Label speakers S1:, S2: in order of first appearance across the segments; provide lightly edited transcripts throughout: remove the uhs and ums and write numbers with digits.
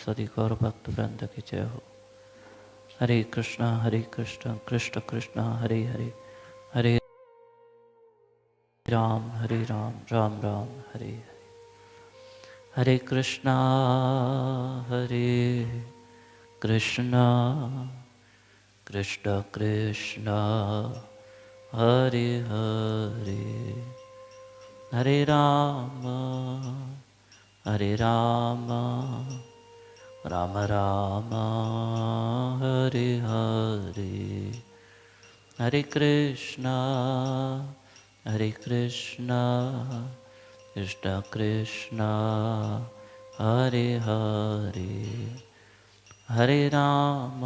S1: सदी गौर भक्त वृंद की जय हो। हरे कृष्णा कृष्ण कृष्ण हरे हरे, हरे राम राम राम हरे हरे। हरे कृष्णा कृष्ण कृष्ण हरे हरे, हरे राम राम राम हरे हरे। हरे कृष्णा कृष्ण कृष्ण हरे हरे, हरे राम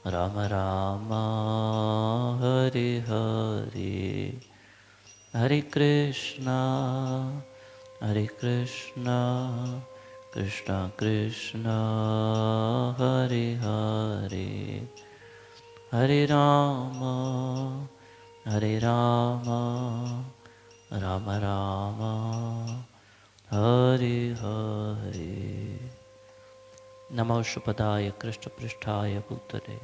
S1: राम राम हरे हरे। हरे कृष्णा कृष्ण कृष्ण हरे हरे, हरे राम राम राम हरे हरे। नमो शुभदाय कृष्णपृष्ठाय भूतले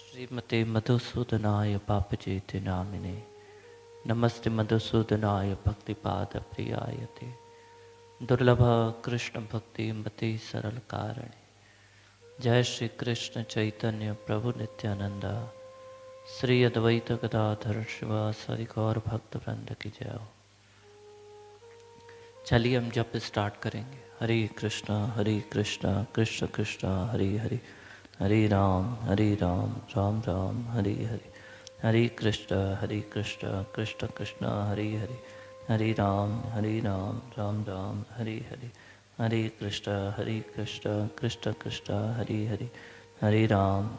S1: श्रीमते मधुसूदनाय पापचेति नामिने, नमस्ते मधुसूदनाय भक्तिपाद प्रियायते, दुर्लभ कृष्ण भक्ति मति सरल कारणे। जय श्री कृष्ण चैतन्य प्रभु नित्यानंदा, श्री अद्वैत गदाधर शिवासादि गौर भक्त वृंद की जय हो। चलिए हम जप स्टार्ट करेंगे। हरे कृष्णा कृष्ण कृष्ण हरे हरे, हरे राम राम राम हरे हरे। हरे कृष्ण कृष्ण कृष्ण हरे हरे, हरे राम राम राम हरे हरे। हरे कृष्ण कृष्ण कृष्ण हरे हरे, हरे राम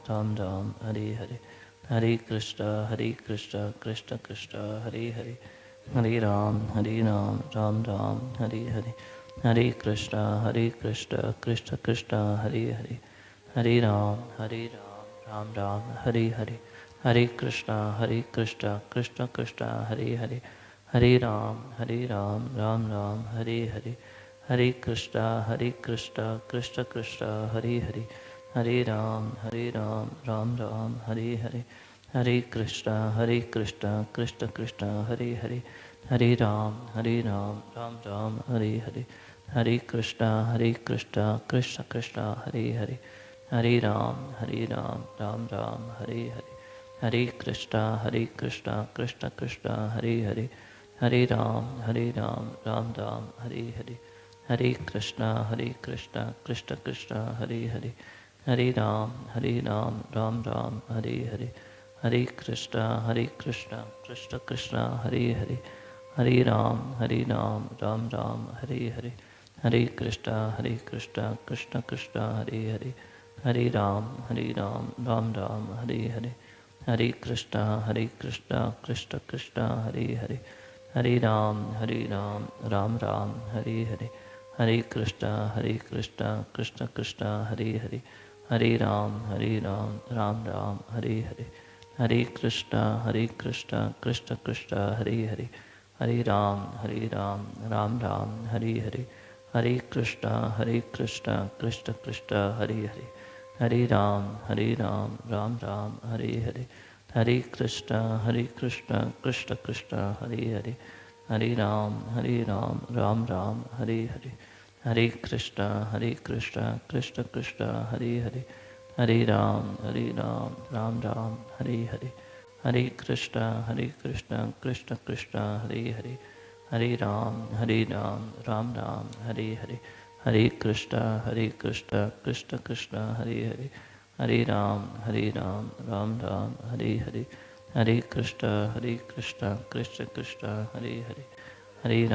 S1: राम राम हरे हरे। हरे कृष्ण कृष्ण कृष्ण हरे हरे, हरे राम राम राम हरे हरे। हरे कृष्ण कृष्ण कृष्ण हरे हरे, हरे राम राम राम हरे हरे। हरे कृष्ण कृष्ण कृष्ण हरे हरे, हरे राम राम राम हरे हरे। हरे कृष्ण कृष्ण कृष्ण हरे हरे, हरे राम राम राम हरे हरे। हरे कृष्ण कृष्ण कृष्ण हरे हरे, हरे राम राम राम हरे हरे। हरे कृष्ण कृष्ण कृष्ण हरे हरे, हरे राम राम राम हरे हरे। हरे कृष्ण कृष्ण कृष्ण हरे हरे, हरे राम राम राम हरे हरे। हरे कृष्ण कृष्ण कृष्ण हरे हरे, हरे राम राम राम हरे हरे। हरे कृष्ण कृष्ण कृष्ण हरे हरे, हरे राम राम राम हरे हरे। हरे कृष्ण कृष्ण कृष्ण हरे हरे, हरे राम राम राम हरे हरे। हरे कृष्ण कृष्ण कृष्ण हरे हरे, हरे राम राम राम हरे हरे। हरे कृष्ण कृष्ण कृष्ण हरे हरे, हरे राम राम राम हरे हरे। हरे कृष्ण कृष्ण कृष्ण हरे हरे, हरे राम राम राम हरे हरे। हरे कृष्ण कृष्ण कृष्ण हरे हरे, हरे राम राम राम हरे हरे। हरे कृष्ण कृष्ण कृष्ण हरे हरे, हरे राम राम राम हरे हरे। हरे कृष्ण कृष्ण कृष्ण हरे हरे, हरे राम राम राम हरे हरे। हरे कृष्ण कृष्ण कृष्ण हरे हरे, हरे राम राम राम हरे हरे। हरे कृष्ण कृष्ण कृष्ण हरे हरे, हरे राम राम राम हरे हरे। हरे कृष्ण कृष्ण कृष्ण हरे हरे, हरे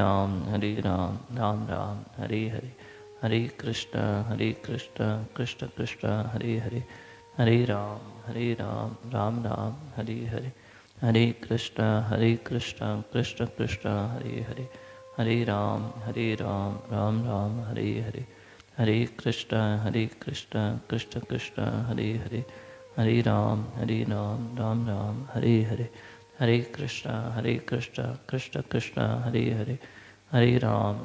S1: राम राम राम हरे हरे। हरे कृष्ण कृष्ण कृष्ण हरे हरे, हरे राम राम राम हरे हरे। हरे कृष्ण कृष्ण कृष्ण हरे हरे, हरे राम राम राम हरे हरे। हरे कृष्ण कृष्ण कृष्ण हरे हरे, हरे राम राम राम हरे हरे। हरे कृष्ण कृष्ण कृष्ण हरे हरे, हरे राम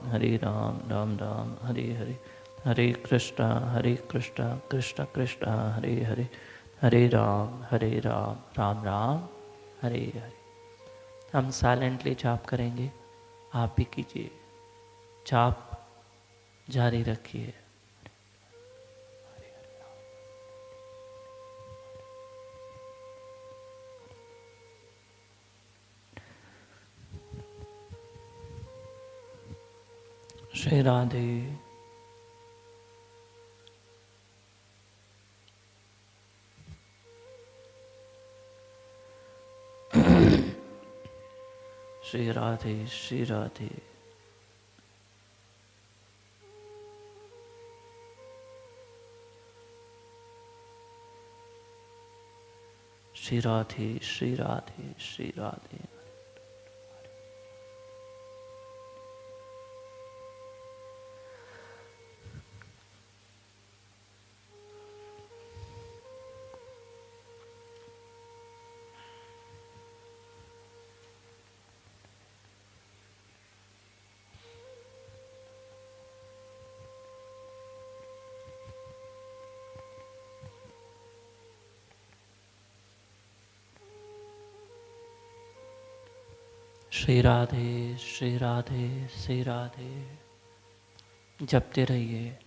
S1: राम राम हरे हरे, हरे कृष्णा कृष्ण कृष्ण हरे हरे, हरे राम राम राम हरे हरे। हम साइलेंटली जाप करेंगे, आप भी कीजिए, जाप जारी रखिए। श्री राधे। श्री राधे श्री राधे। श्री राधे श्री राधे श्री राधे। श्री राधे श्री राधे श्री राधे। जपते रहिए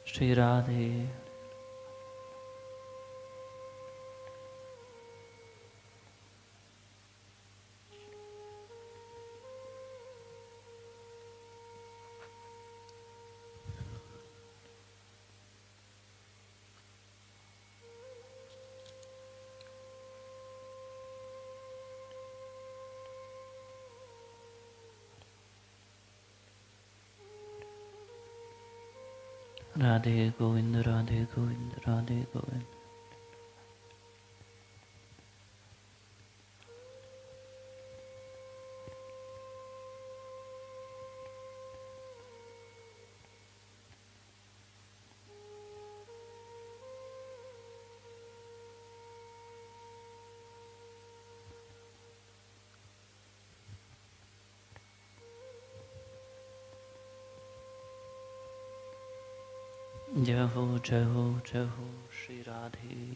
S1: श्री राधे। राधे गोविंद राधे गोविंद राधे गोविंद। जय हो जय हो जय हो श्री राधे।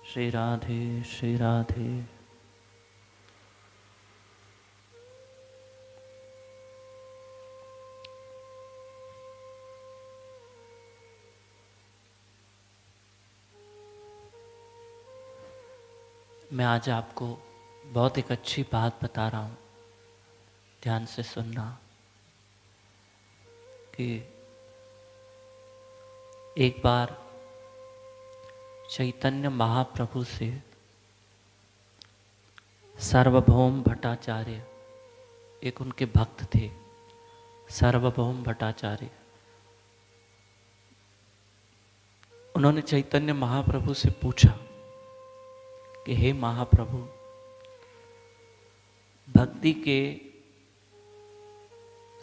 S1: श्री राधे श्री राधे। मैं आज आपको बहुत एक अच्छी बात बता रहा हूँ, ध्यान से सुनना। कि एक बार चैतन्य महाप्रभु से सार्वभौम भट्टाचार्य, एक उनके भक्त थे सार्वभौम भट्टाचार्य, उन्होंने चैतन्य महाप्रभु से पूछा कि हे महाप्रभु, भक्ति के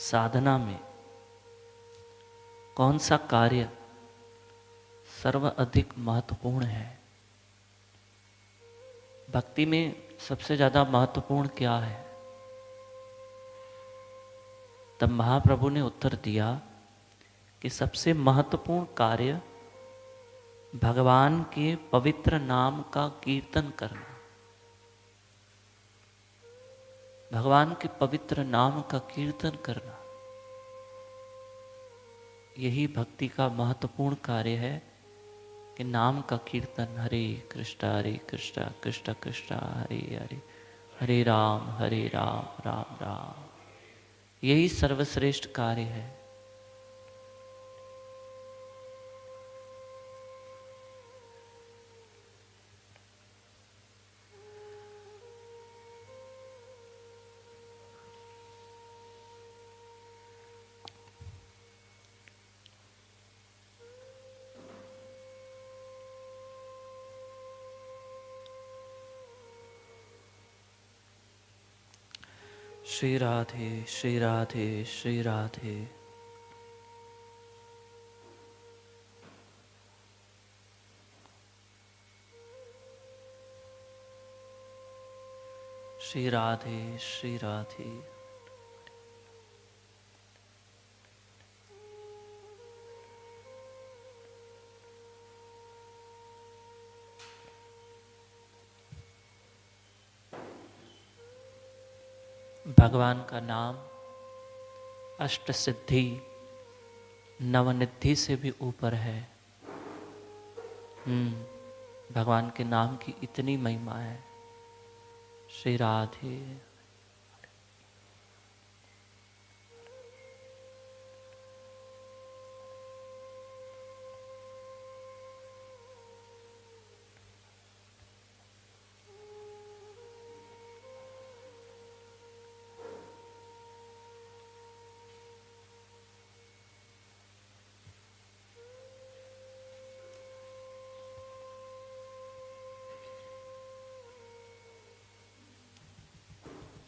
S1: साधना में कौन सा कार्य सर्व अधिक महत्वपूर्ण है? भक्ति में सबसे ज्यादा महत्वपूर्ण क्या है? तब महाप्रभु ने उत्तर दिया कि सबसे महत्वपूर्ण कार्य भगवान के पवित्र नाम का कीर्तन करना, भगवान के पवित्र नाम का कीर्तन करना, यही भक्ति का महत्वपूर्ण कार्य है। कि नाम का कीर्तन, हरे कृष्ण कृष्ण कृष्ण हरे हरे, हरे राम राम राम, यही सर्वश्रेष्ठ कार्य है। श्री राधे श्री राधे श्री राधे। श्री राधे श्री राधे। भगवान का नाम अष्ट सिद्धि नवनिधि से भी ऊपर है। भगवान के नाम की इतनी महिमा है। श्री राधे।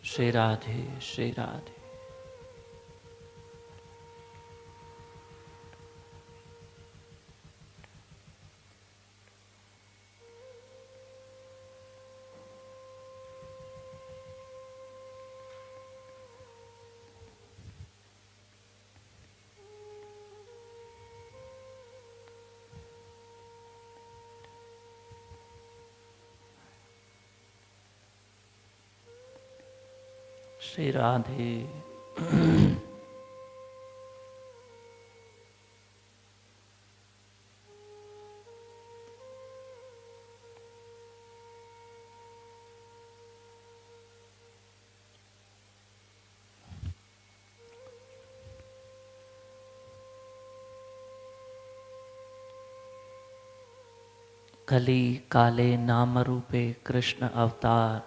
S1: श्री राधे श्री राधे। श्री राधे। कली काले नाम रूपे कृष्ण अवतार,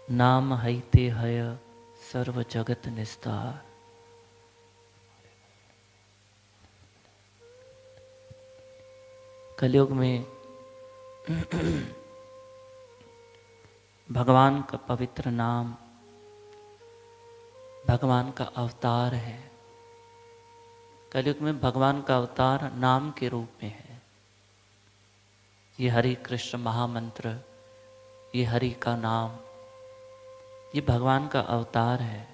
S1: नाम हईते हय सर्व जगत निस्तार। कलयुग में भगवान का पवित्र नाम भगवान का अवतार है। कलयुग में भगवान का अवतार नाम के रूप में है। ये हरि कृष्ण महामंत्र, ये हरि का नाम, ये भगवान का अवतार है।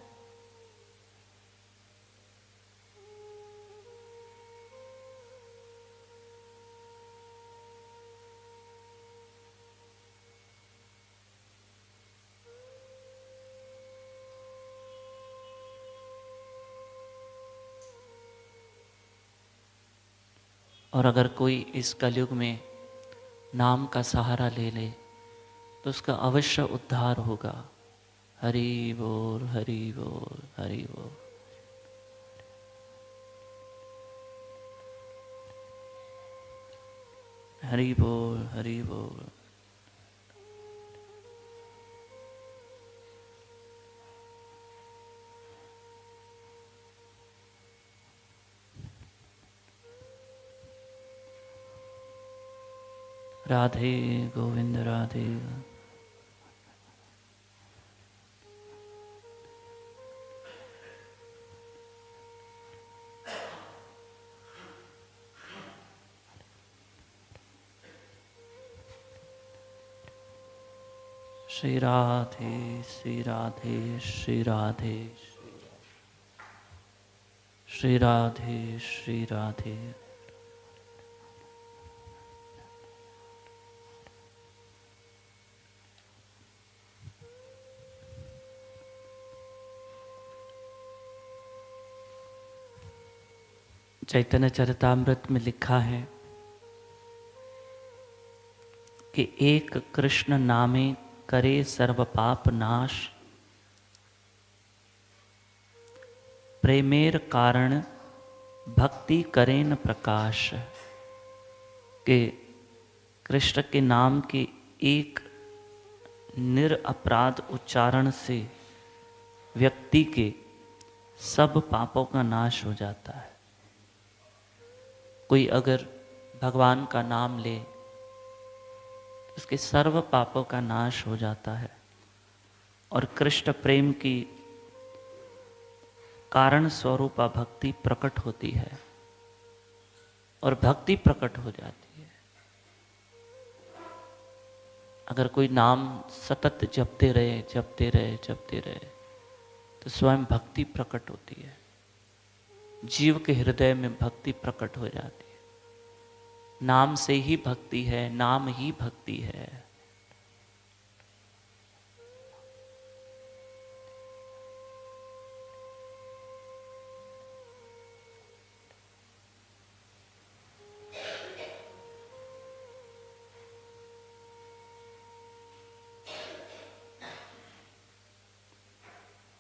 S1: और अगर कोई इस कलयुग में नाम का सहारा ले ले तो उसका अवश्य उद्धार होगा। हरि बोल हरि बोल हरि बोल। हरि बोल हरि बोल। राधे गोविंद राधे। श्री राधे श्री राधे श्री राधे श्री राधे श्री राधे। चैतन्य चरितामृत में लिखा है कि एक कृष्ण नामे करे सर्व पाप नाश, प्रेमेर कारण भक्ति करेन प्रकाश। के कृष्ण के नाम के एक निरपराध उच्चारण से व्यक्ति के सब पापों का नाश हो जाता है। कोई अगर भगवान का नाम ले उसके सर्व पापों का नाश हो जाता है और कृष्ण प्रेम की कारण स्वरूपा भक्ति प्रकट होती है और भक्ति प्रकट हो जाती है। अगर कोई नाम सतत जपते रहे जपते रहे जपते रहे तो स्वयं भक्ति प्रकट होती है, जीव के हृदय में भक्ति प्रकट हो जाती है। नाम से ही भक्ति है, नाम ही भक्ति है।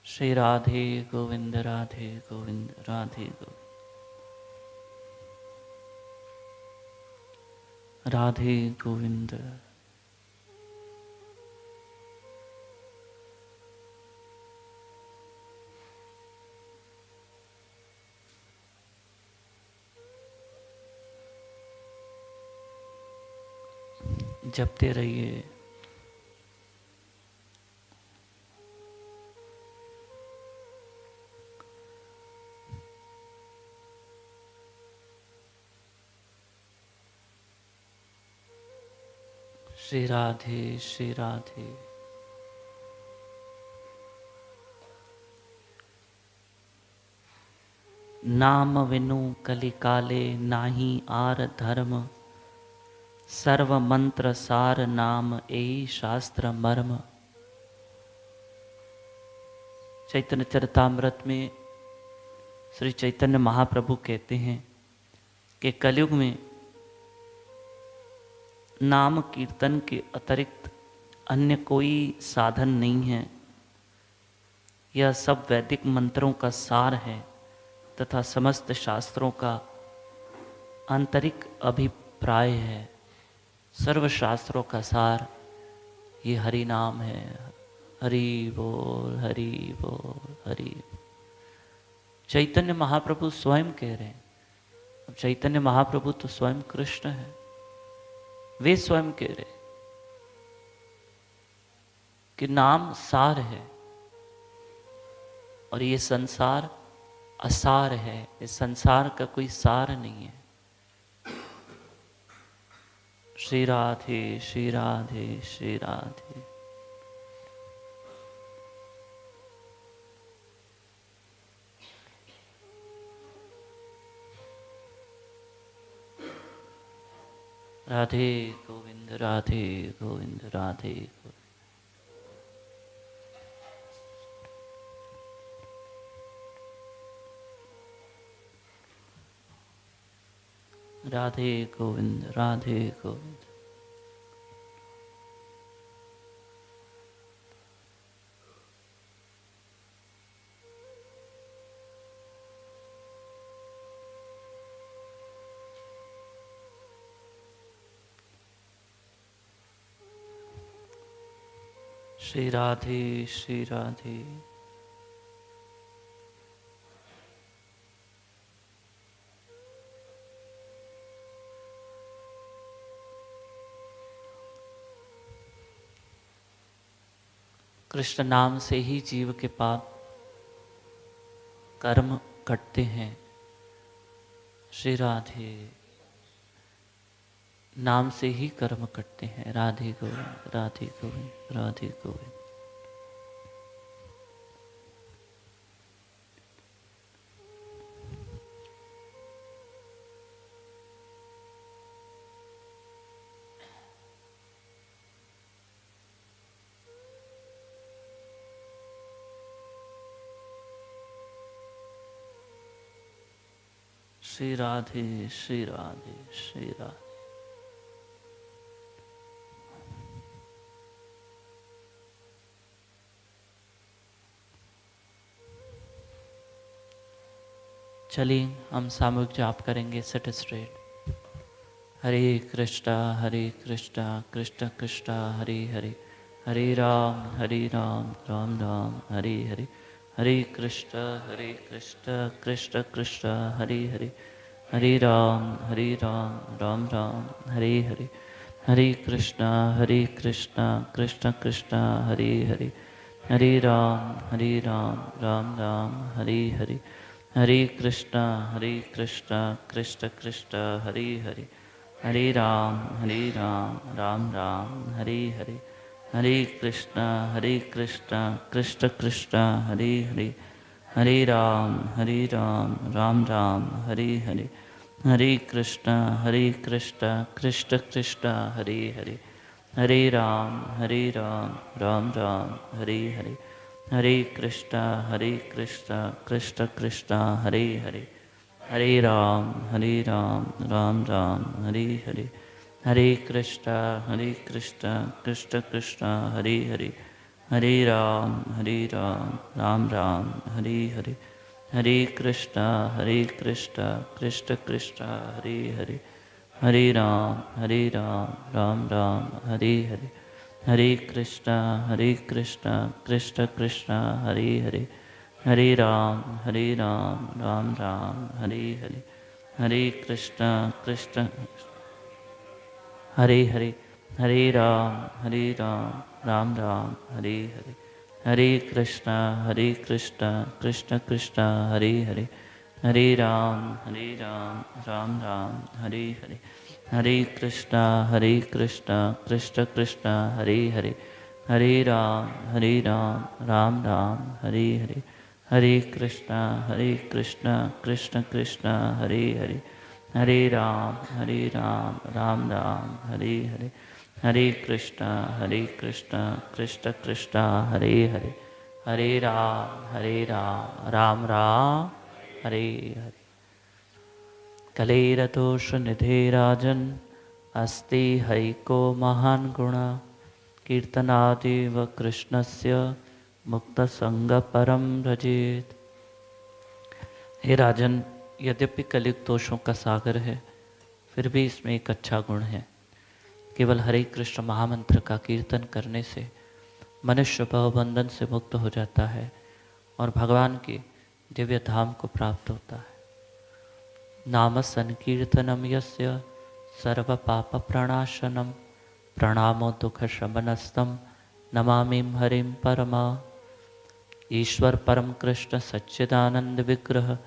S1: श्री राधे गोविंद राधे गोविंद राधे गोविंद राधे गोविंद। जपते रहिए। श्री राधे श्री राधे। नाम विनु कलिकाले नाही आर धर्म, सर्व मंत्र सार नाम एई शास्त्र मर्म। चैतन्य चरितामृत में श्री चैतन्य महाप्रभु कहते हैं कि कलयुग में नाम कीर्तन के अतिरिक्त अन्य कोई साधन नहीं है। यह सब वैदिक मंत्रों का सार है तथा समस्त शास्त्रों का आंतरिक अभिप्राय है। सर्व शास्त्रों का सार ये हरि नाम है। हरि बोल हरि बोल हरि। चैतन्य महाप्रभु स्वयं कह रहे हैं। अब चैतन्य महाप्रभु तो स्वयं कृष्ण है, वे स्वयं कह रहे कि नाम सार है और ये संसार असार है। इस संसार का कोई सार नहीं है। श्री राधे श्री राधे श्री राधे। राधे गोविंद राधे गोविंद राधे गोविंद। राधे गोविंद राधे गोविंद। श्री राधे श्री राधे। कृष्ण नाम से ही जीव के पाप कर्म कटते हैं। श्री राधे। नाम से ही कर्म कटते हैं। राधे गोविंद राधे गोविंद राधे गोविंद। श्री राधे श्री राधे श्री राधे। चलिए हम सामूहिक जाप करेंगे। Set straight. हरे कृष्णा कृष्ण कृष्ण हरे हरे, हरे राम राम राम हरे हरे। हरे कृष्ण कृष्ण कृष्ण हरे हरे, हरे राम राम राम हरे हरे। हरे कृष्णा कृष्ण कृष्ण हरे हरे, हरे राम राम राम हरे हरे। हरे कृष्णा कृष्ण कृष्ण हरे हरे, हरे राम राम राम हरे हरे, हरे कृष्णा कृष्ण कृष्ण हरे हरे, हरे राम राम राम हरे हरे, हरे कृष्णा कृष्ण कृष्ण हरे हरे, हरे राम राम राम हरे हरे, हरे कृष्णा कृष्ण कृष्ण हरे हरे, हरे राम राम राम हरे हरे, हरे कृष्णा कृष्ण कृष्ण हरे हरे, हरे राम राम राम हरे हरे, हरे कृष्णा कृष्ण कृष्ण हरे हरे, हरे राम राम राम हरे हरे, हरे कृष्णा कृष्ण कृष्ण हरे हरे, हरे राम राम राम हरे हरे, हरे कृष्णा कृष्ण हरे हरे, हरे राम राम राम हरे हरे, हरे कृष्णा कृष्ण कृष्ण हरे हरे, हरे राम राम राम हरे हरे, हरे कृष्णा कृष्ण कृष्ण हरे हरे, हरे राम राम राम हरे हरे, हरे कृष्णा कृष्ण कृष्ण हरे हरे, हरे राम राम राम हरे हरे, हरे कृष्णा कृष्ण कृष्ण हरे हरे, हरे राम राम राम हरे हरे। कलेरतोष निधे राजन अस्ति हैको महान गुण, कीर्तनादेव कृष्णस्य मुक्त संग परम रजेत। हे राजन, यद्यपि कलियुग दोषों का सागर है, फिर भी इसमें एक अच्छा गुण है। केवल हरे कृष्ण महामंत्र का कीर्तन करने से मनुष्य भवबंधन से मुक्त हो जाता है और भगवान के दिव्य धाम को प्राप्त होता है। नाम संकीर्तनम यस्य सर्व पाप प्रणाशनम, प्रणामो दुख शमनस्तम नमामिं हरिं परमा। ईश्वर परम कृष्ण सच्चिदानंद विग्रह,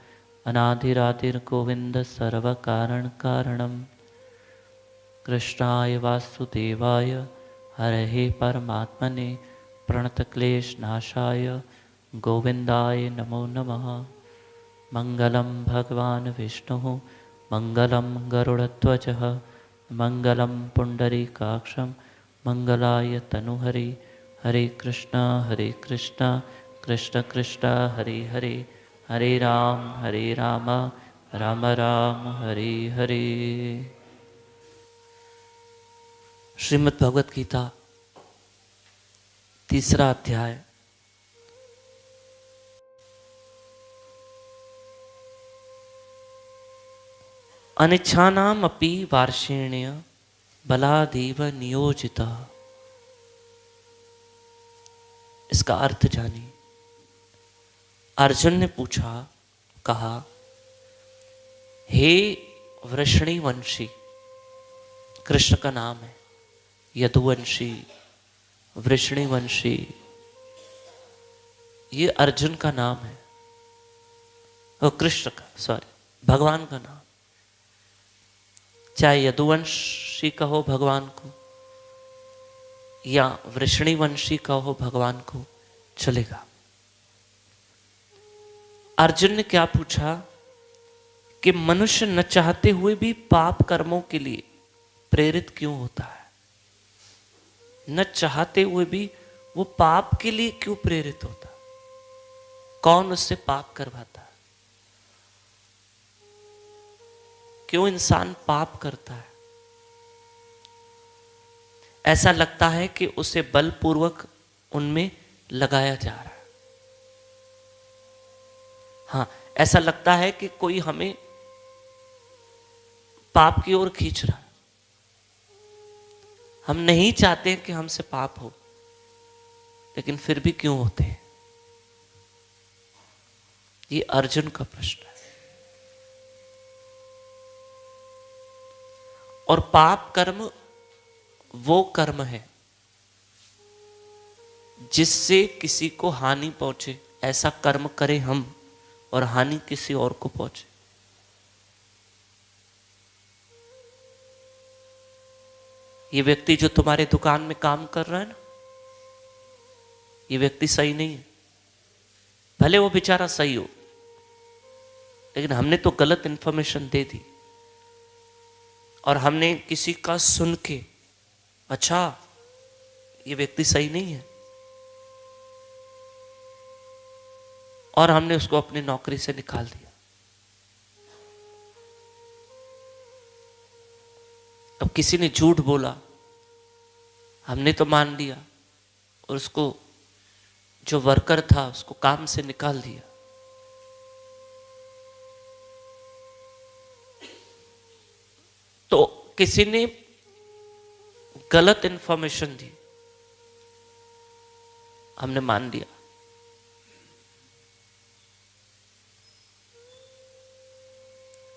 S1: अनाधिराधिर गोविंद सर्व कारण कारणम। कृष्णाय वासुदेवाय हरहे परमात्मने, प्रणतक्लेशनाशाय गोविंदाय नमो नमः। मंगलम भगवान विष्णु मंगलम गरुड़ध्वजः, मंगलम पुंडरीकाक्षं मंगलाय तनुहरि। हरे कृष्णा कृष्ण कृष्ण हरे हरे, हरे राम राम राम हरे हरे। श्रीमद् भगवत गीता तीसरा अध्याय। अनिच्छानाम अपि वार्षेण्य बलादेव नियोजिता। इसका अर्थ जानिए। अर्जुन ने पूछा, कहा, हे वृषणिवंशी, कृष्ण का नाम है, यदुवंशी, वृषणिवंशी, ये अर्जुन का नाम है, और कृष्ण का, सॉरी, भगवान का नाम। चाहे यदुवंशी कहो भगवान को या वृषणिवंशी कहो भगवान को, चलेगा। अर्जुन ने क्या पूछा कि मनुष्य न चाहते हुए भी पाप कर्मों के लिए प्रेरित क्यों होता है? न चाहते हुए भी वो पाप के लिए क्यों प्रेरित होता? कौन उससे पाप करवाता है? क्यों इंसान पाप करता है? ऐसा लगता है कि उसे बलपूर्वक उनमें लगाया जा रहा है। हाँ, ऐसा लगता है कि कोई हमें पाप की ओर खींच रहा है। हम नहीं चाहते कि हमसे पाप हो, लेकिन फिर भी क्यों होते हैं? ये अर्जुन का प्रश्न है। और पाप कर्म वो कर्म है जिससे किसी को हानि पहुंचे, ऐसा कर्म करें हम और हानि किसी और को पहुंचे। ये व्यक्ति जो तुम्हारे दुकान में काम कर रहा है ना, ये व्यक्ति सही नहीं है। भले वो बेचारा सही हो, लेकिन हमने तो गलत इंफॉर्मेशन दे दी, और हमने किसी का सुन के अच्छा ये व्यक्ति सही नहीं है, और हमने उसको अपनी नौकरी से निकाल दिया। अब किसी ने झूठ बोला, हमने तो मान लिया, और उसको जो वर्कर था उसको काम से निकाल दिया। तो किसी ने गलत इंफॉर्मेशन दी, हमने मान लिया।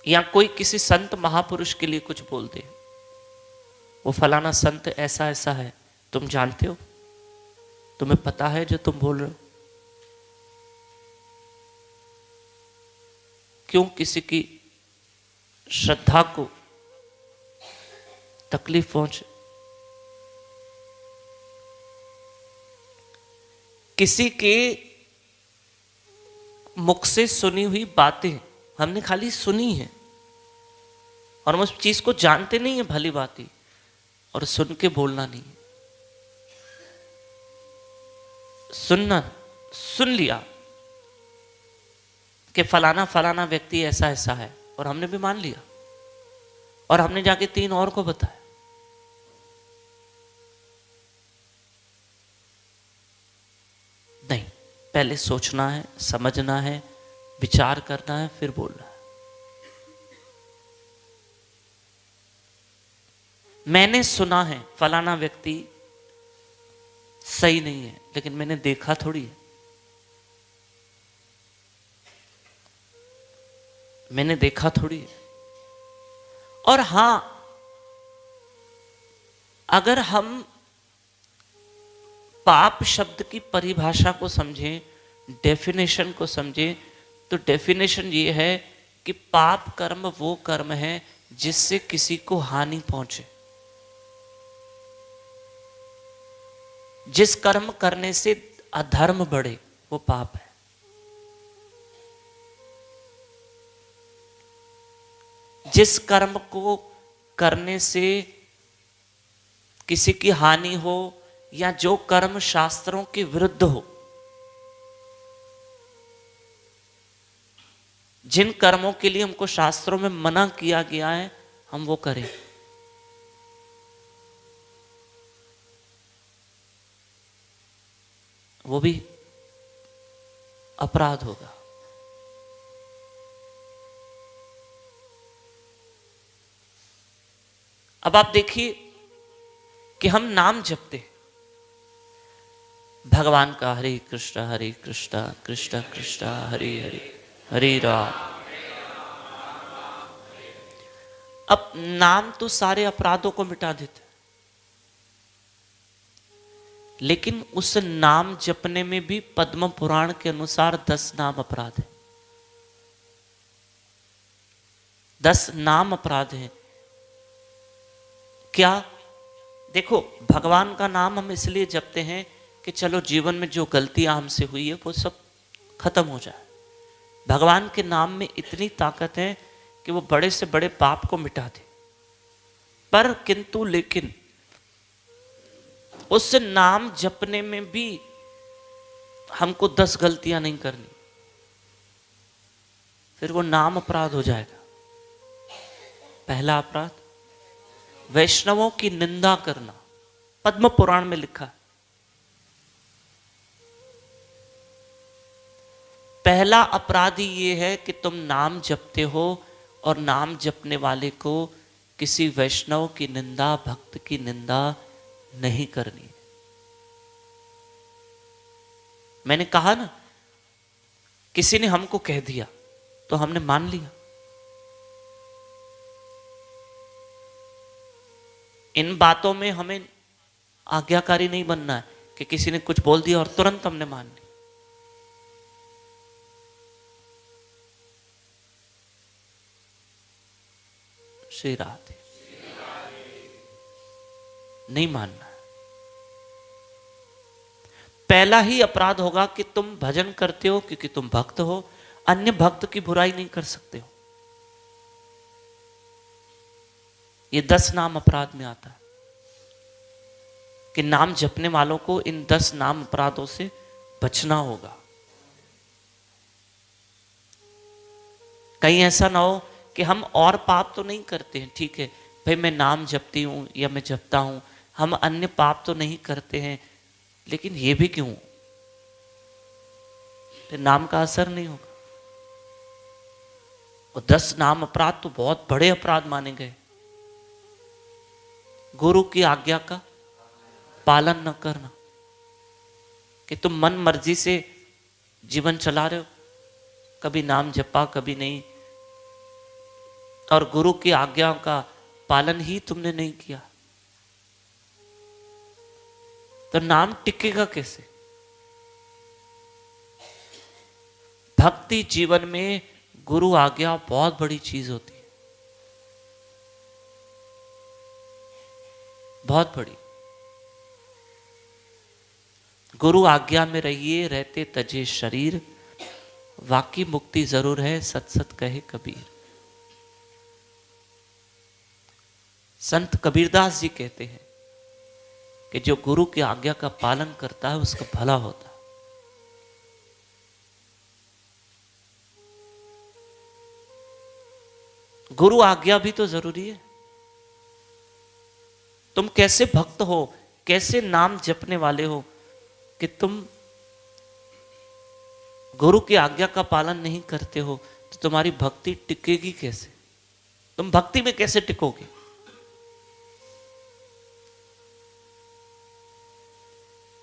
S1: या कोई किसी संत महापुरुष के लिए कुछ बोल दे, वो फलाना संत ऐसा ऐसा है, तुम जानते हो, तुम्हें पता है जो तुम बोल रहे हो। क्यों किसी की श्रद्धा को तकलीफ पहुंचे? किसी के मुख से सुनी हुई बातें हमने खाली सुनी है, और हम उस चीज को जानते नहीं है, भली बात ही, और सुन के बोलना नहीं है। सुन लिया कि फलाना फलाना व्यक्ति ऐसा ऐसा है, और हमने भी मान लिया, और हमने जाके 3 और को बताया। नहीं, पहले सोचना है, समझना है, विचार करना है, फिर बोलना है। मैंने सुना है फलाना व्यक्ति सही नहीं है, लेकिन मैंने देखा थोड़ी है। मैंने देखा थोड़ी है। और हां, अगर हम पाप शब्द की परिभाषा को समझें, डेफिनेशन को समझें, तो डेफिनेशन ये है कि पाप कर्म वो कर्म है जिससे किसी को हानि पहुंचे। जिस कर्म करने से अधर्म बढ़े वो पाप है। जिस कर्म को करने से किसी की हानि हो, या जो कर्म शास्त्रों के विरुद्ध हो, जिन कर्मों के लिए हमको शास्त्रों में मना किया गया है, हम वो करें, वो भी अपराध होगा। अब आप देखिए कि हम नाम जपते हैं भगवान का, हरे कृष्णा कृष्ण कृष्ण हरे हरे, हरे राम। अब नाम तो सारे अपराधों को मिटा देते, लेकिन उस नाम जपने में भी पद्म पुराण के अनुसार 10 नाम अपराध है। 10 नाम अपराध हैं। क्या? देखो, भगवान का नाम हम इसलिए जपते हैं कि चलो जीवन में जो गलतियां हमसे हुई है वो सब खत्म हो जाए। भगवान के नाम में इतनी ताकत है कि वो बड़े से बड़े पाप को मिटा दे। पर किंतु लेकिन उस नाम जपने में भी हमको 10 गलतियां नहीं करनी, फिर वो नाम अपराध हो जाएगा। पहला अपराध, वैष्णवों की निंदा करना। पद्म पुराण में लिखा है, पहला अपराध ही ये है कि तुम नाम जपते हो और नाम जपने वाले को किसी वैष्णव की निंदा, भक्त की निंदा नहीं करनी। मैंने कहा ना, किसी ने हमको कह दिया तो हमने मान लिया। इन बातों में हमें आज्ञाकारी नहीं बनना है कि किसी ने कुछ बोल दिया और तुरंत हमने मान ली। श्री राधे।
S2: नहीं मानना। पहला ही अपराध होगा कि तुम भजन करते हो क्योंकि तुम भक्त हो, अन्य भक्त की बुराई नहीं कर सकते हो। ये 10 नाम अपराध में आता है कि नाम जपने वालों को इन 10 नाम अपराधों से बचना होगा। कहीं ऐसा ना हो कि हम और पाप तो नहीं करते हैं, ठीक है भाई मैं नाम जपती हूं या मैं जपता हूं, हम अन्य पाप तो नहीं करते हैं, लेकिन ये भी क्यों, तो नाम का असर नहीं होगा। और 10 नाम अपराध तो बहुत बड़े अपराध माने गए। गुरु की आज्ञा का पालन न करना, कि तुम मन मर्जी से जीवन चला रहे हो, कभी नाम जपा कभी नहीं, और गुरु की आज्ञा का पालन ही तुमने नहीं किया, तो नाम टिकेगा कैसे? भक्ति जीवन में गुरु आज्ञा बहुत बड़ी चीज होती है, बहुत बड़ी। गुरु आज्ञा में रहिए रहते तजे शरीर, वाकी मुक्ति जरूर है सत सत कहे कबीर। संत कबीरदास जी कहते हैं कि जो गुरु की आज्ञा का पालन करता है उसका भला होता है। गुरु आज्ञा भी तो जरूरी है। तुम कैसे भक्त हो, कैसे नाम जपने वाले हो कि तुम गुरु की आज्ञा का पालन नहीं करते हो, तो तुम्हारी भक्ति टिकेगी कैसे? तुम भक्ति में कैसे टिकोगे?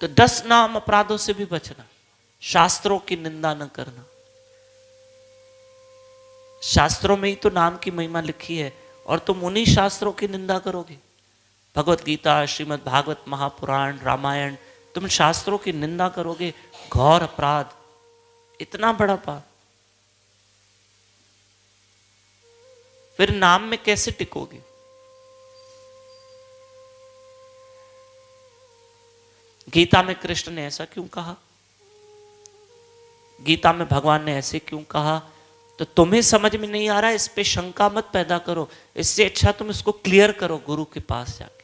S2: तो 10 नाम अपराधों से भी बचना, शास्त्रों की निंदा न करना। शास्त्रों में ही तो नाम की महिमा लिखी है और तुम उन्हीं शास्त्रों की निंदा करोगे। भगवत गीता, श्रीमद् भागवत महापुराण, रामायण, तुम शास्त्रों की निंदा करोगे, घोर अपराध, इतना बड़ा पाप। फिर नाम में कैसे टिकोगे? गीता में कृष्ण ने ऐसा क्यों कहा, गीता में भगवान ने ऐसे क्यों कहा, तो तुम्हें समझ में नहीं आ रहा है, इस पे शंका मत पैदा करो, इससे अच्छा तुम इसको क्लियर करो गुरु के पास जाके।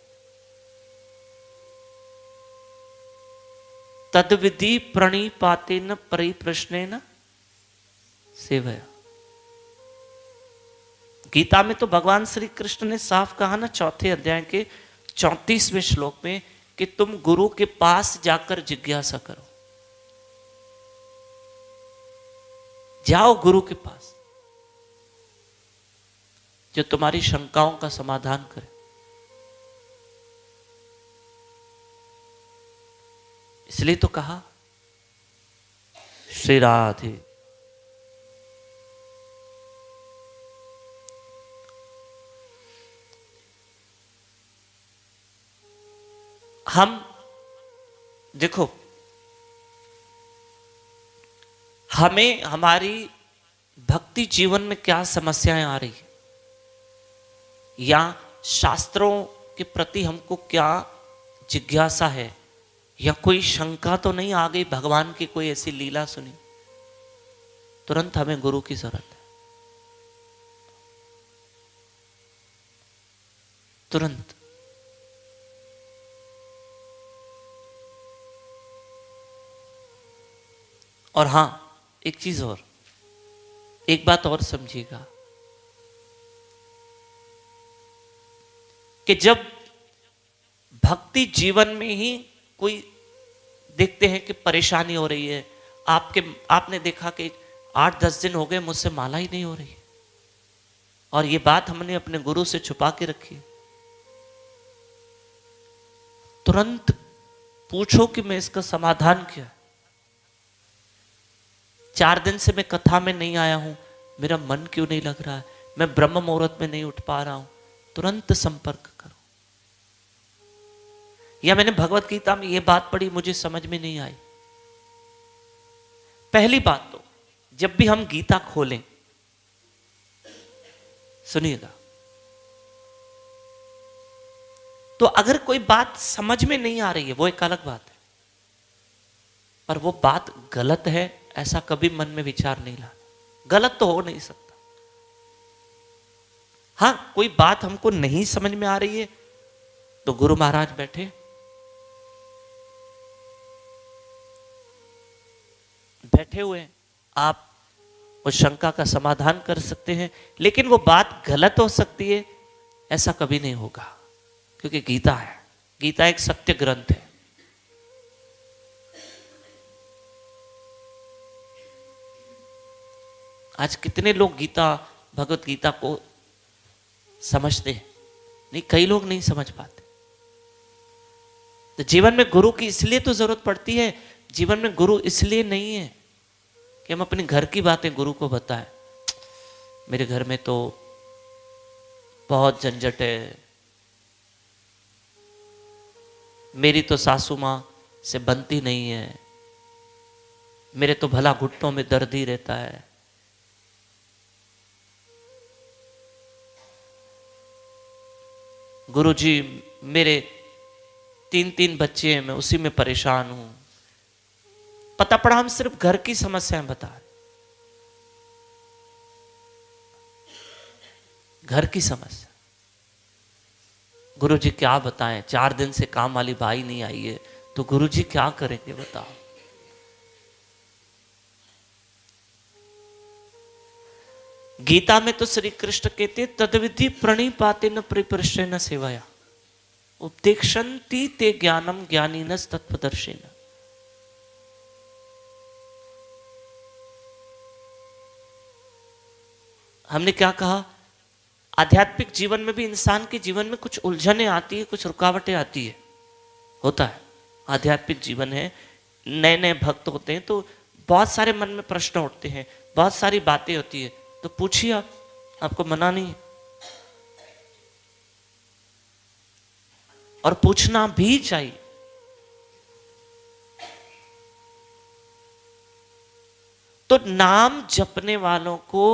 S2: तद्विधि प्रणिपातेन परिप्रश्नेन सेवया। गीता में तो भगवान श्री कृष्ण ने साफ कहा ना, 4थे अध्याय के 34वें श्लोक में, कि तुम गुरु के पास जाकर जिज्ञासा करो। जाओ गुरु के पास जो तुम्हारी शंकाओं का समाधान करे। इसलिए तो कहा श्री राधे। हम देखो, हमें हमारी भक्ति जीवन में क्या समस्याएं आ रही है, या शास्त्रों के प्रति हमको क्या जिज्ञासा है, या कोई शंका तो नहीं आ गई, भगवान की कोई ऐसी लीला सुनी, तुरंत हमें गुरु की जरूरत है। तुरंत। और हां, एक चीज और, एक बात और समझिएगा, कि जब भक्ति जीवन में ही कोई देखते हैं कि परेशानी हो रही है, आपने देखा कि 8-10 दिन हो गए मुझसे माला ही नहीं हो रही है, और ये बात हमने अपने गुरु से छुपा के रखी है, तुरंत पूछो कि मैं इसका समाधान क्या है। 4 दिन से मैं कथा में नहीं आया हूं, मेरा मन क्यों नहीं लग रहा है, मैं ब्रह्म मुहूर्त में नहीं उठ पा रहा हूं, तुरंत संपर्क करो। या मैंने भगवत गीता में यह बात पढ़ी, मुझे समझ में नहीं आई। पहली बात तो, जब भी हम गीता खोलें, सुनिएगा, तो अगर कोई बात समझ में नहीं आ रही है वो एक अलग बात है, पर वो बात गलत है ऐसा कभी मन में विचार नहीं लाना। गलत तो हो नहीं सकता। हाँ, कोई बात हमको नहीं समझ में आ रही है तो गुरु महाराज बैठे हुए हैं, आप उस शंका का समाधान कर सकते हैं। लेकिन वो बात गलत हो सकती है ऐसा कभी नहीं होगा, क्योंकि गीता है, गीता एक सत्य ग्रंथ है। आज कितने लोग गीता, भगवत गीता को समझते हैं? नहीं, कई लोग नहीं समझ पाते। तो जीवन में गुरु की इसलिए तो जरूरत पड़ती है। जीवन में गुरु इसलिए नहीं है कि हम अपने घर की बातें गुरु को बताएं। मेरे घर में तो बहुत झंझट है, मेरी तो सासू माँ से बनती नहीं है, मेरे तो भला घुटनों में दर्द ही रहता है। गुरुजी, मेरे 3 बच्चे हैं, मैं उसी में परेशान हूं। पता पड़ा हम सिर्फ घर की समस्याएं बता रहे, घर की समस्या। गुरुजी क्या बताएं, 4 दिन से काम वाली भाई नहीं आई है, तो गुरुजी क्या करेंगे बताओ। गीता में तो श्री कृष्ण कहते हैं, तद्विधि प्रणिपाते न परिप्रश्य न सेवाया उपदेक्षन्ति ते ज्ञानम ज्ञानिनस् तत्त्वदर्शिन। हमने क्या कहा? आध्यात्मिक जीवन में भी इंसान के जीवन में कुछ उलझने आती है, कुछ रुकावटें आती है, होता है। आध्यात्मिक जीवन है, नए नए भक्त होते हैं तो बहुत सारे मन में प्रश्न उठते हैं, बहुत सारी बातें होती है, तो पूछिए आप, आपको मना नहीं है। और पूछना भी चाहिए। तो नाम जपने वालों को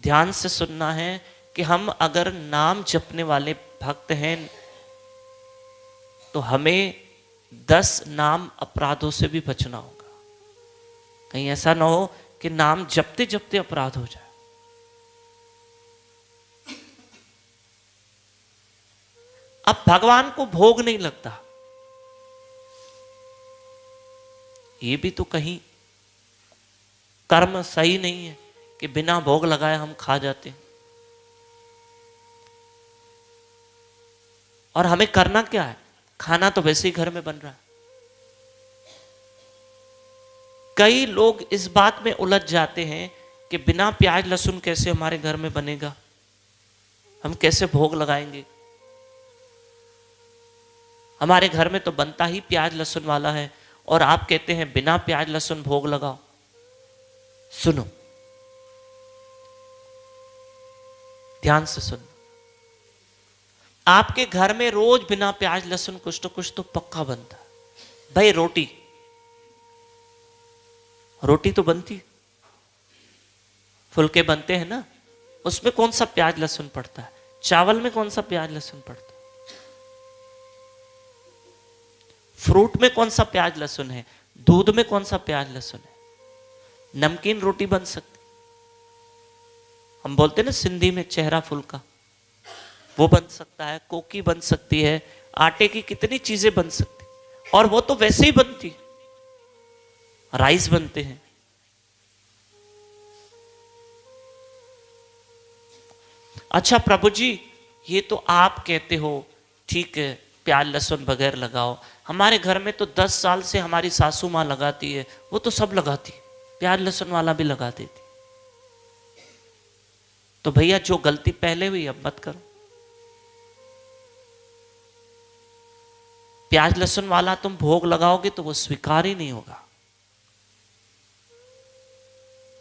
S2: ध्यान से सुनना है कि हम अगर नाम जपने वाले भक्त हैं तो हमें 10 नाम अपराधों से भी बचना होगा। कहीं ऐसा ना हो कि नाम जपते जपते अपराध हो जाए। अब भगवान को भोग नहीं लगता, ये भी तो कहीं कर्म सही नहीं है कि बिना भोग लगाए हम खा जाते हैं। और हमें करना क्या है? खाना तो वैसे ही घर में बन रहा है। कई लोग इस बात में उलझ जाते हैं कि बिना प्याज लहसुन कैसे हमारे घर में बनेगा, हम कैसे भोग लगाएंगे। हमारे घर में तो बनता ही प्याज लहसुन वाला है और आप कहते हैं बिना प्याज लहसुन भोग लगाओ। सुनो, ध्यान से सुनो। आपके घर में रोज बिना प्याज लहसुन कुछ तो पक्का बनता है। भाई रोटी तो बनती, फुलके बनते हैं ना, उसमें कौन सा प्याज लहसुन पड़ता है? चावल में कौन सा प्याज लहसुन पड़ता है? फ्रूट में कौन सा प्याज लहसुन है? दूध में कौन सा प्याज लहसुन है? नमकीन रोटी बन सकती, हम बोलते हैं ना सिंधी में चेहरा फुल्का, वो बन सकता है। कोकी बन सकती है, आटे की कितनी चीजें बन सकती, और वो तो वैसे ही बनती। राइस बनते हैं। अच्छा प्रभु जी, ये तो आप कहते हो, ठीक है, प्याज लहसुन बगैर लगाओ। हमारे घर में तो 10 साल से हमारी सासू माँ लगाती है, वो तो सब लगाती है, प्याज लहसुन वाला भी लगा देती। तो भैया जो गलती पहले हुई अब मत करो। प्याज लहसुन वाला तुम भोग लगाओगे तो वो स्वीकार ही नहीं होगा,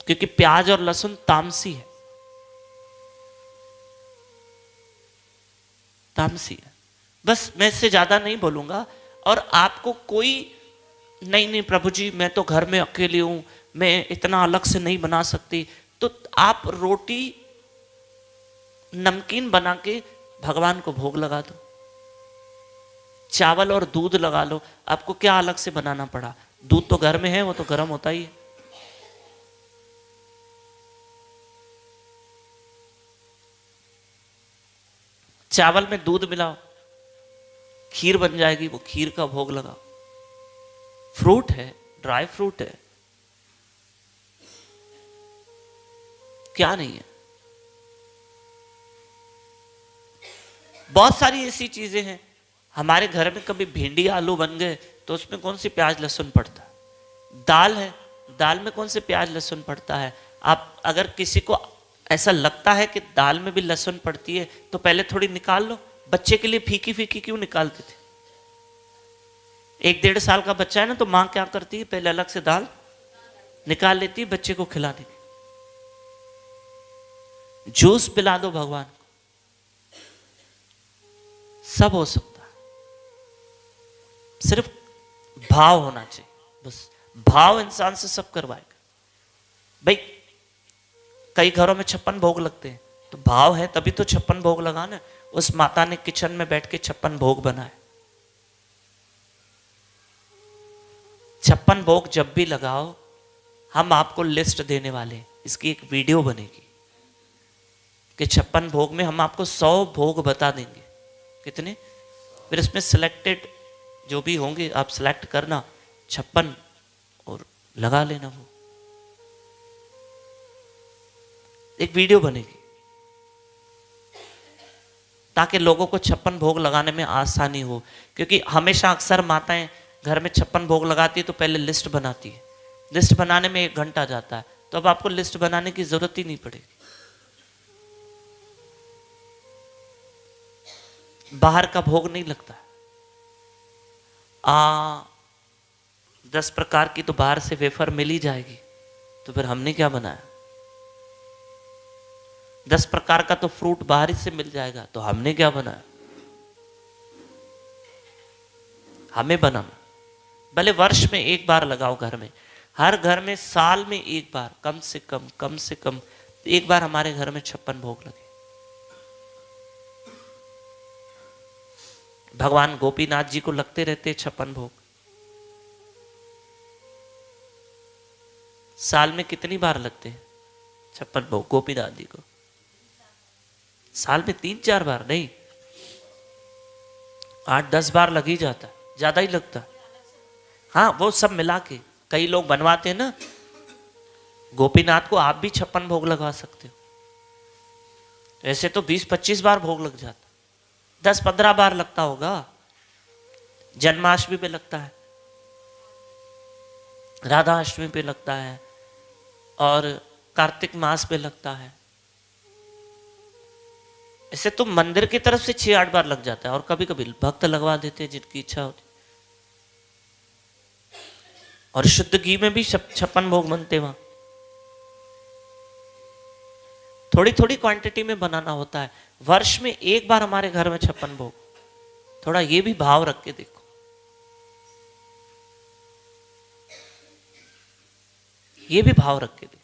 S2: क्योंकि प्याज और लहसुन तामसी है, तामसी है। बस मैं इससे ज्यादा नहीं बोलूंगा। और आपको कोई नहीं प्रभु जी, मैं तो घर में अकेली हूं, मैं इतना अलग से नहीं बना सकती, तो आप रोटी नमकीन बना के भगवान को भोग लगा दो। चावल और दूध लगा लो, आपको क्या अलग से बनाना पड़ा? दूध तो घर में है, वो तो गर्म होता ही है। चावल में दूध मिलाओ, खीर बन जाएगी, वो खीर का भोग लगाओ। फ्रूट है, ड्राई फ्रूट है, क्या नहीं है। बहुत सारी ऐसी चीजें हैं। हमारे घर में कभी भिंडी आलू बन गए तो उसमें कौन सी प्याज लहसुन पड़ता है? दाल है, दाल में कौन से प्याज लहसुन पड़ता है? आप अगर किसी को ऐसा लगता है कि दाल में भी लहसुन पड़ती है तो पहले थोड़ी निकाल लो। बच्चे के लिए फीकी फीकी क्यों निकालते थे? 1-1.5 साल का बच्चा है ना, तो मां क्या करती है, पहले अलग से दाल निकाल लेती है बच्चे को खिलाने के। जूस पिला दो भगवान को, सब हो सकता है। सिर्फ भाव होना चाहिए, बस भाव इंसान से सब करवाएगा। भाई कई घरों में 56 भोग लगते हैं, तो भाव है तभी तो 56 भोग लगाना। उस माता ने किचन में बैठ के 56 भोग बनाए। 56 भोग जब भी लगाओ, हम आपको लिस्ट देने वाले हैं, इसकी एक वीडियो बनेगी कि 56 भोग में हम आपको 100 भोग बता देंगे। कितने? फिर इसमें सिलेक्टेड जो भी होंगे आप सिलेक्ट करना 56 और लगा लेना। वो एक वीडियो बनेगी ताकि लोगों को 56 भोग लगाने में आसानी हो। क्योंकि हमेशा अक्सर माताएं घर में 56 भोग लगाती है तो पहले लिस्ट बनाती है, लिस्ट बनाने में 1 घंटा जाता है। तो अब आपको लिस्ट बनाने की जरूरत ही नहीं पड़ेगी। बाहर का भोग नहीं लगता है। 10 प्रकार की तो बाहर से वेफर मिल ही जाएगी, तो फिर हमने क्या बनाया? 10 प्रकार का तो फ्रूट बाहर से मिल जाएगा, तो हमने क्या बनाया? हमें बनाना। भले वर्ष में 1 बार लगाओ घर में, हर घर में साल में 1 बार, कम से कम 1 बार हमारे घर में 56 भोग लगे। भगवान गोपीनाथ जी को लगते रहते 56 भोग। साल में कितनी बार लगते हैं 56 भोग गोपीनाथ जी को? साल में 3-4 बार नहीं, 8-10 बार लग ही जाता है, ज्यादा ही लगता है। हाँ, वो सब मिला के कई लोग बनवाते हैं ना। गोपीनाथ को आप भी 56 भोग लगा सकते हो। ऐसे तो 20-25 बार भोग लग जाता, 10-15 बार लगता होगा। जन्माष्टमी पे लगता है, राधा अष्टमी पे लगता है, और कार्तिक मास पे लगता है। ऐसे तो मंदिर की तरफ से 6-8 बार लग जाता है, और कभी कभी भक्त लगवा देते हैं जिनकी इच्छा होती। और शुद्ध घी में भी 56 भोग बनते वहां। थोड़ी थोड़ी क्वांटिटी में बनाना होता है। वर्ष में 1 बार हमारे घर में 56 भोग। थोड़ा ये भी भाव रख के देखो। ये भी भाव रख के देखो,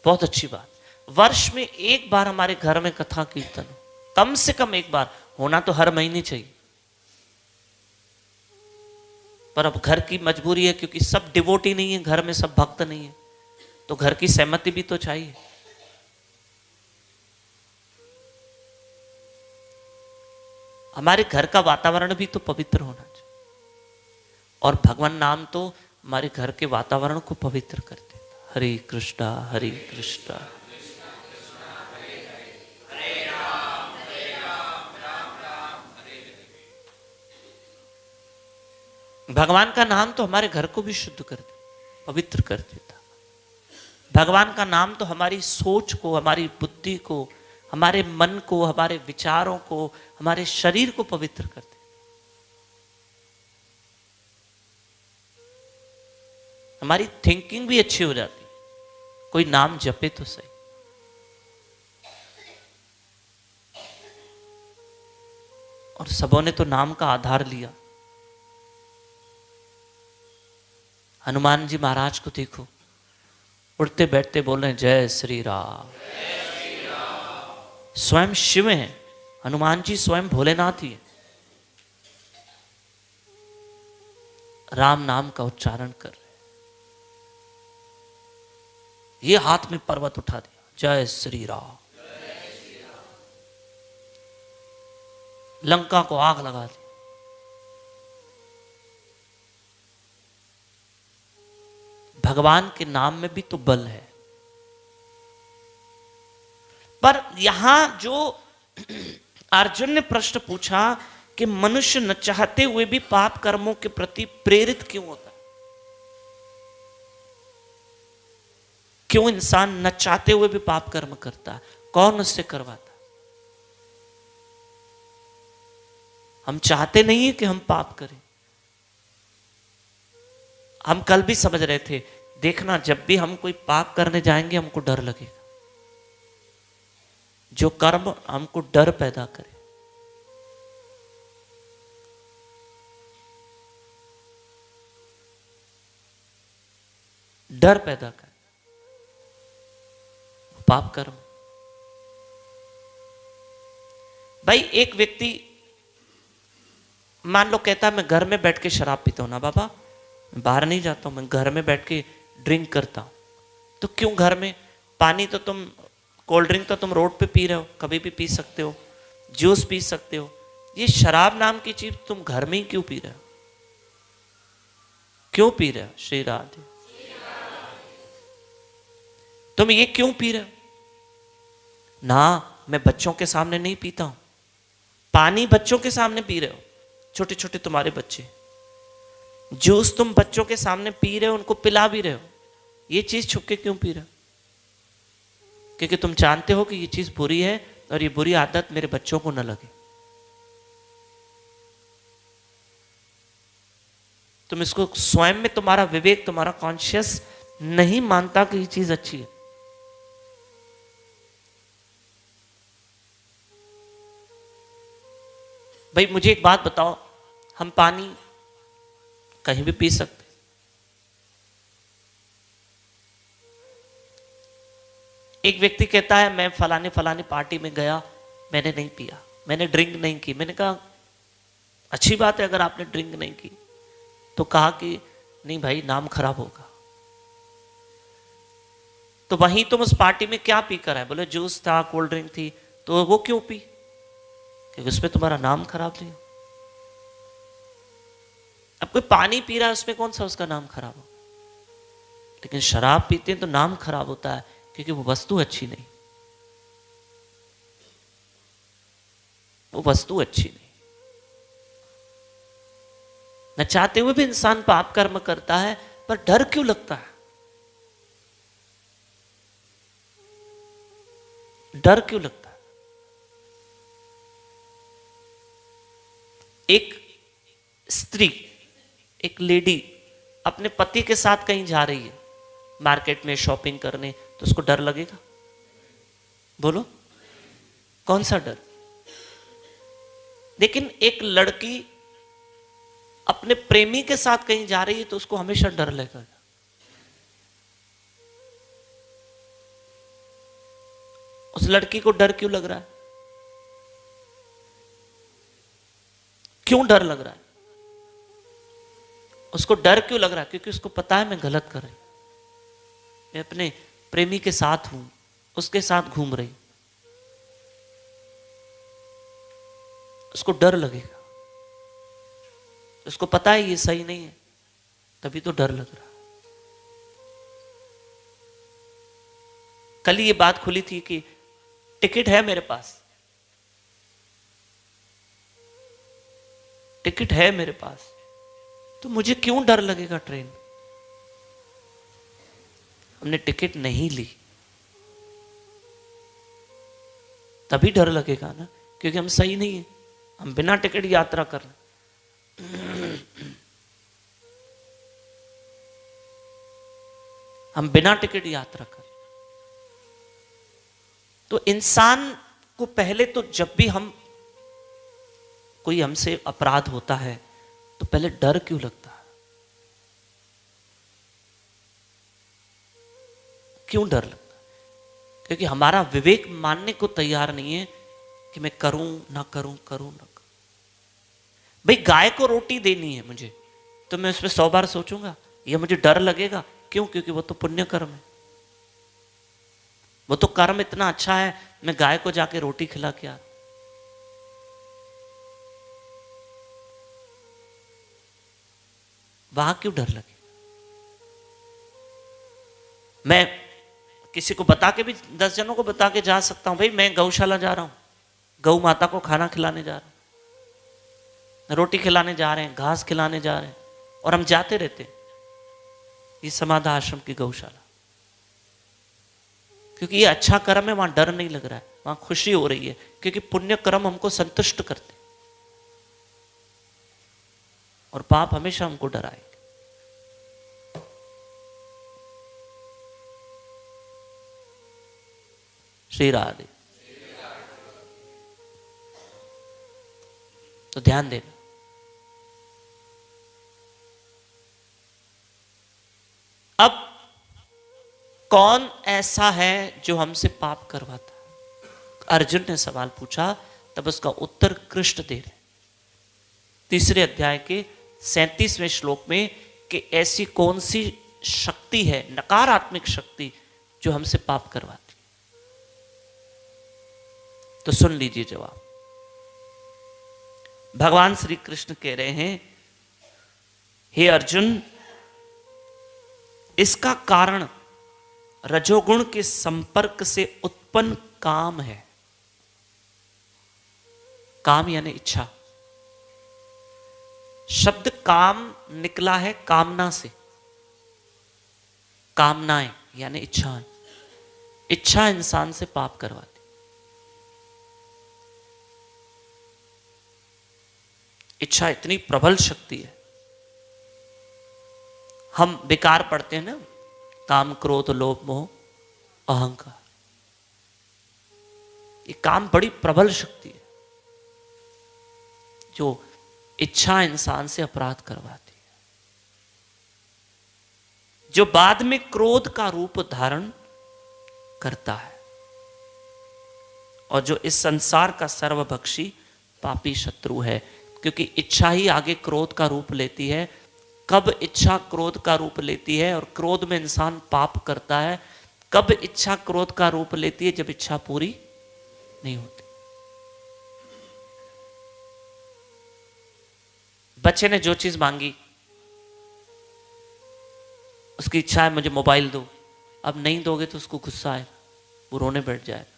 S2: बहुत अच्छी बात। वर्ष में 1 बार हमारे घर में कथा कीर्तन हो, कम से कम 1 बार होना तो हर महीने चाहिए। पर अब घर की मजबूरी है, क्योंकि सब डिवोटी नहीं है घर में, सब भक्त नहीं है, तो घर की सहमति भी तो चाहिए। हमारे घर का वातावरण भी तो पवित्र होना चाहिए, और भगवान नाम तो हमारे घर के वातावरण को पवित्र कर देता। हरे कृष्णा हरे कृष्णा। भगवान का नाम तो हमारे घर को भी शुद्ध कर दे, पवित्र कर देता। भगवान का नाम तो हमारी सोच को, हमारी बुद्धि को, हमारे मन को, हमारे विचारों को, हमारे शरीर को पवित्र कर दे। हमारी थिंकिंग भी अच्छी हो जाती। कोई नाम जपे तो सही। और सबों ने तो नाम का आधार लिया। हनुमान जी महाराज को देखो, उठते बैठते बोल रहे हैं जय श्री राम। स्वयं शिव हैं हनुमान जी, स्वयं भोलेनाथ ही है। राम नाम का उच्चारण कर रहे, ये हाथ में पर्वत उठा दिया, जय श्री राम, लंका को आग लगा दी। भगवान के नाम में भी तो बल है। पर यहां जो अर्जुन ने प्रश्न पूछा कि मनुष्य न चाहते हुए भी पाप कर्मों के प्रति प्रेरित क्यों होता है? क्यों इंसान न चाहते हुए भी पाप कर्म करता है? कौन उससे करवाता? हम चाहते नहीं है कि हम पाप करें। हम कल भी समझ रहे थे, देखना जब भी हम कोई पाप करने जाएंगे हमको डर लगेगा। जो कर्म हमको डर पैदा करे, डर पैदा करे, पाप कर्म। भाई एक व्यक्ति मान लो कहता है मैं घर में बैठ के शराब पीता हूं ना बाबा, मैं बाहर नहीं जाता हूं, मैं घर में बैठ के ड्रिंक करता हूं। तो क्यों घर में? पानी तो तुम, कोल्ड ड्रिंक तो तुम रोड पे पी रहे हो, कभी भी पी सकते हो, जूस पी सकते हो। ये शराब नाम की चीज तुम घर में ही क्यों पी रहे हो? क्यों पी रहे हो? श्री राधे। तुम ये क्यों पी रहे हो? ना, मैं बच्चों के सामने नहीं पीता हूं। पानी बच्चों के सामने पी रहे हो, छोटे छोटे तुम्हारे बच्चे। जूस तुम बच्चों के सामने पी रहे हो, उनको पिला भी रहे हो। ये चीज छुप के क्यों पी रहे हो? क्योंकि तुम जानते हो कि ये चीज बुरी है और ये बुरी आदत मेरे बच्चों को न लगे। तुम इसको स्वयं में, तुम्हारा विवेक, तुम्हारा कॉन्शियस नहीं मानता कि ये चीज अच्छी है। भाई मुझे एक बात बताओ, हम पानी कहीं भी पी सकते? एक व्यक्ति कहता है मैं फलाने फलाने पार्टी में गया, मैंने नहीं पिया, मैंने ड्रिंक नहीं की। मैंने कहा अच्छी बात है अगर आपने ड्रिंक नहीं की। तो कहा कि नहीं भाई, नाम खराब होगा। तो वहीं तुम उस पार्टी में क्या पी कर आए? बोले जूस था, कोल्ड ड्रिंक थी। तो वो क्यों पी? क्योंकि उसमें तुम्हारा नाम खराब नहीं हो। अब कोई पानी पी रहा है, उसमें कौन सा उसका नाम खराब हो? लेकिन शराब पीते हैं तो नाम खराब होता है, क्योंकि वो वस्तु अच्छी नहीं, वो वस्तु अच्छी नहीं। न चाहते हुए भी इंसान पाप कर्म करता है, पर डर क्यों लगता है? डर क्यों लगता है? एक स्त्री, एक लेडी अपने पति के साथ कहीं जा रही है मार्केट में शॉपिंग करने, तो उसको डर लगेगा? बोलो, कौन सा डर? लेकिन एक लड़की अपने प्रेमी के साथ कहीं जा रही है तो उसको हमेशा डर लगेगा। उस लड़की को डर क्यों लग रहा है? क्यों डर लग रहा है? उसको डर क्यों लग रहा है? क्योंकि उसको पता है मैं गलत कर रही, मैं अपने प्रेमी के साथ हूं, उसके साथ घूम रही, उसको डर लगेगा। उसको पता है ये सही नहीं है, तभी तो डर लग रहा है। कल ये बात खुली थी कि टिकट है मेरे पास, टिकट है मेरे पास, तो मुझे क्यों डर लगेगा ट्रेन में? हमने टिकट नहीं ली तभी डर लगेगा ना, क्योंकि हम सही नहीं है, हम बिना टिकट यात्रा कर रहे। हम बिना टिकट यात्रा कर। तो इंसान को पहले तो जब भी हम कोई हमसे अपराध होता है तो पहले डर क्यों लगता है? क्यों डर लगता है? क्योंकि हमारा विवेक मानने को तैयार नहीं है कि मैं करूं ना करूं, करूं ना करूं। भाई गाय को रोटी देनी है मुझे, तो मैं उसमें 100 बार सोचूंगा, ये मुझे डर लगेगा। क्यों? क्योंकि वो तो पुण्य कर्म है, वो तो कर्म इतना अच्छा है, मैं गाय को जाके रोटी खिला के आ, वहां क्यों डर लगे? मैं किसी को बता के भी 10 जनों को बता के जा सकता हूं, भाई मैं गौशाला जा रहा हूं, गौ माता को खाना खिलाने जा रहा हूं, रोटी खिलाने जा रहे हैं, घास खिलाने जा रहे हैं, और हम जाते रहते हैं ये समाधा आश्रम की गौशाला, क्योंकि ये अच्छा कर्म है, वहां डर नहीं लग रहा है, वहां खुशी हो रही है, क्योंकि पुण्य कर्म हमको संतुष्ट करते और पाप हमेशा हमको डराए। श्री राधे। तो ध्यान देना, अब कौन ऐसा है जो हमसे पाप करवाता? अर्जुन ने सवाल पूछा, तब उसका उत्तर कृष्ण दे रहे 3 अध्याय के 37वें श्लोक में, कि ऐसी कौन सी शक्ति है, नकारात्मक शक्ति, जो हमसे पाप करवाती? तो सुन लीजिए जवाब। भगवान श्री कृष्ण कह रहे हैं, हे अर्जुन, इसका कारण रजोगुण के संपर्क से उत्पन्न काम है। काम यानी इच्छा, शब्द काम निकला है कामना से, कामनाएं यानी इच्छाएं, इच्छा इंसान से पाप करवाती। इच्छा इतनी प्रबल शक्ति है, हम बेकार पढ़ते हैं ना, काम क्रोध लोभ मोह अहंकार, ये काम बड़ी प्रबल शक्ति है जो इच्छा इंसान से अपराध करवाती है, जो बाद में क्रोध का रूप धारण करता है, और जो इस संसार का सर्वभक्षी पापी शत्रु है, क्योंकि इच्छा ही आगे क्रोध का रूप लेती है। कब इच्छा क्रोध का रूप लेती है और क्रोध में इंसान पाप करता है? कब इच्छा क्रोध का रूप लेती है? जब इच्छा पूरी नहीं होती। बच्चे ने जो चीज मांगी, उसकी इच्छा है मुझे मोबाइल दो, अब नहीं दोगे तो उसको गुस्सा आएगा, वो रोने बैठ जाएगा।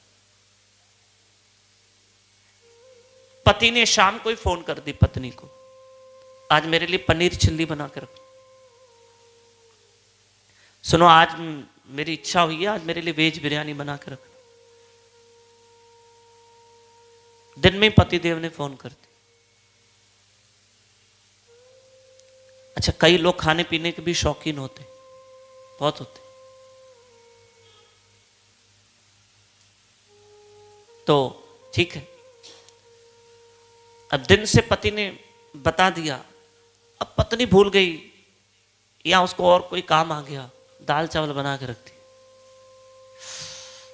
S2: पति ने शाम को ही फोन कर दी पत्नी को, आज मेरे लिए पनीर चिल्ली बना कर रखो। सुनो, आज मेरी इच्छा हुई है, आज मेरे लिए वेज बिरयानी बना कर रखना। दिन में पति देव ने फोन कर दी। अच्छा, कई लोग खाने पीने के भी शौकीन होते, बहुत होते, तो ठीक है, अब दिन से पति ने बता दिया, अब पत्नी भूल गई या उसको और कोई काम आ गया, दाल चावल बना के रखती,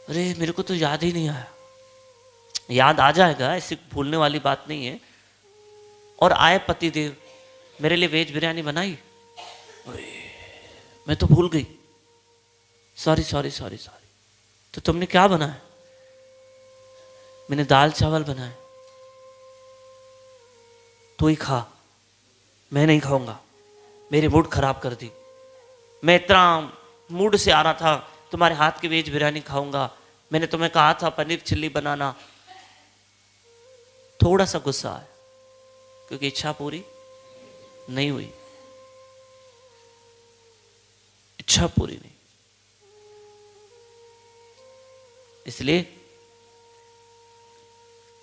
S2: अरे मेरे को तो याद ही नहीं आया। याद आ जाएगा, ऐसी भूलने वाली बात नहीं है। और आए पति देव, मेरे लिए वेज बिरयानी बनाई, मैं तो भूल गई, सॉरी सॉरी सॉरी सॉरी। तो तुमने क्या बनाया? मैंने दाल चावल बनाए। तू ही खा, मैं नहीं खाऊंगा, मेरी मूड खराब कर दी। मैं इतना मूड से आ रहा था, तुम्हारे हाथ की वेज बिरयानी खाऊंगा, मैंने तुम्हें कहा था पनीर चिल्ली बनाना। थोड़ा सा गुस्सा आया क्योंकि इच्छा पूरी नहीं हुई, इच्छा पूरी नहीं। इसलिए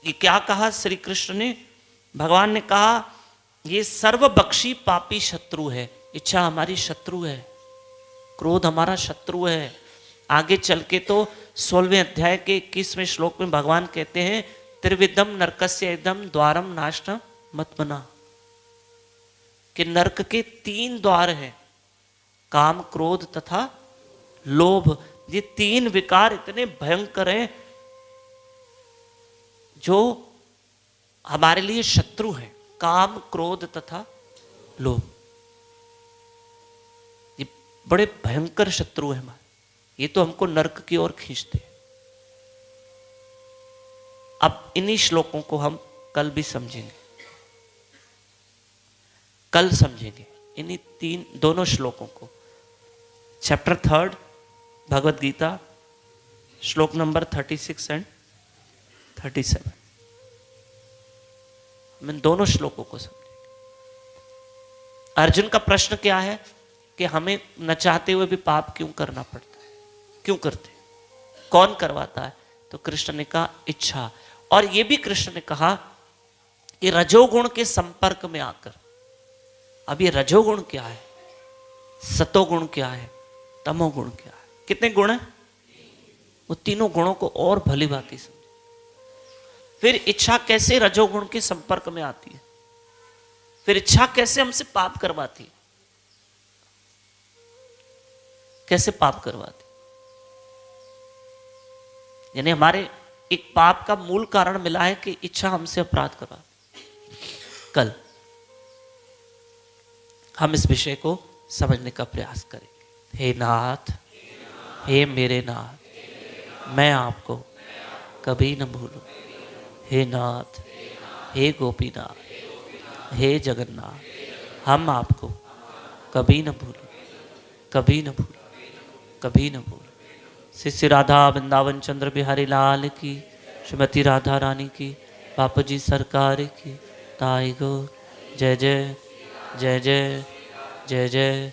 S2: ये क्या कहा श्री कृष्ण ने? भगवान ने कहा ये सर्वबक्षी पापी शत्रु है। इच्छा हमारी शत्रु है, क्रोध हमारा शत्रु है। आगे चल के तो 16वें अध्याय के 21वें श्लोक में भगवान कहते हैं, त्रिविधम नरकस्य इदम द्वारम नाशनम मत बना, कि नरक के 3 द्वार हैं, काम क्रोध तथा लोभ। ये 3 विकार इतने भयंकर हैं जो हमारे लिए शत्रु है, काम क्रोध तथा लोभ। बड़े भयंकर शत्रु है हमारे, ये तो हमको नरक की ओर खींचते हैं। अब इन्हीं श्लोकों को हम कल भी समझेंगे, कल समझेंगे इन्हीं दोनों श्लोकों को। चैप्टर 3 भगवत गीता, श्लोक नंबर 36 एंड 37, हम इन दोनों श्लोकों को समझेंगे। अर्जुन का प्रश्न क्या है कि हमें न चाहते हुए भी पाप क्यों करना पड़ता है, क्यों करते, कौन करवाता है? तो कृष्ण ने कहा इच्छा। और ये भी कृष्ण ने कहा कि रजोगुण के संपर्क में आकर, अब ये रजोगुण क्या है, सतोगुण क्या है, तमोगुण क्या है, कितने गुण हैं? वो तीनों गुणों को और भली भांति समझे। फिर इच्छा कैसे रजोगुण के संपर्क में आती है, फिर इच्छा कैसे हमसे पाप करवाती है, कैसे पाप करवाती, यानी हमारे एक पाप का मूल कारण मिला है कि इच्छा हमसे अपराध करवाती। कल हम इस विषय को समझने का प्रयास करेंगे। हे नाथ, हे मेरे नाथ, मैं आपको कभी न भूलूं। हे नाथ, हे गोपीनाथ, हे जगन्नाथ, हम आपको कभी न भूलें, कभी न भूलें, कभी न भूलें। श्री राधा वृंदावन चंद्र बिहारी लाल की, श्रीमती राधा रानी की, बापू जी सरकार की, ताई गो। जय जय जय जय जय जय